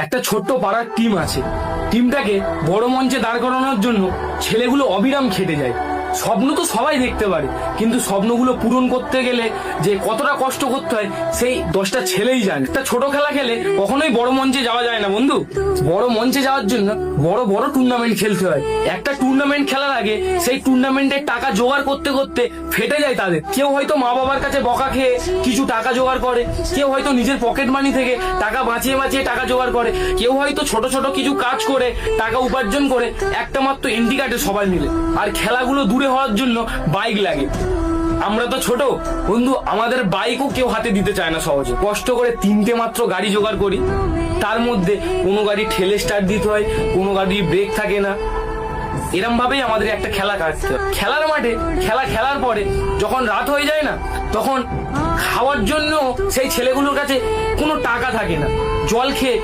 একটা ছোট্ট পাড়ার টিম আছে। টিমটাকে বড় মঞ্চে দাঁড় করানোর জন্য ছেলেগুলো অবিরাম খেটে যায়। স্বপ্ন তো সবাই দেখতে পারে, কিন্তু স্বপ্নগুলো পূরণ করতে গেলে যে কতটা কষ্ট করতে হয় সেই 10টা ছেলেই জানে। একটা ছোট খেলা খেলে কখনোই বড় মঞ্চে যাওয়া যায় না বন্ধু। বড় মঞ্চে যাওয়ার জন্য বড় বড় টুর্নামেন্ট খেলতে হয়। একটা টুর্নামেন্ট খেলার আগে সেই টুর্নামেন্টের টাকা জোগাড় করতে করতে ফেটে যায় তাদের। কেউ হয়তো মা বাবার কাছে বকা খেয়ে কিছু টাকা জোগাড় করে, কেউ হয়তো নিজের পকেট মানি থেকে টাকা বাঁচিয়ে বাঁচিয়ে টাকা জোগাড় করে, কেউ হয়তো ছোট ছোট কিছু কাজ করে টাকা উপার্জন করে একটা মাত্র এন্ট্রি কাটে সবাই মিলে। আর খেলাগুলো দূরে হওয়ার জন্য বাইক লাগে। আমরা তো ছোট বন্ধু, আমাদের বাইকও কেউ হাতে দিতে চায় না সহজে। কষ্ট করে 3টে মাত্র গাড়ি জোগাড় করি, তার মধ্যে কোনো গাড়ি ঠেলে স্টার্ট দিতে হয়, কোনো গাড়ি ব্রেক থাকে না। এরম ভাবেই আমাদের একটা খেলা কাটতে হয়। খেলার মাঠে খেলার পরে যখন রাত হয়ে যায় না, তখন খাওয়ার জন্য সেই ছেলেগুলোর কাছে কোনো টাকা থাকে না। জল খেয়ে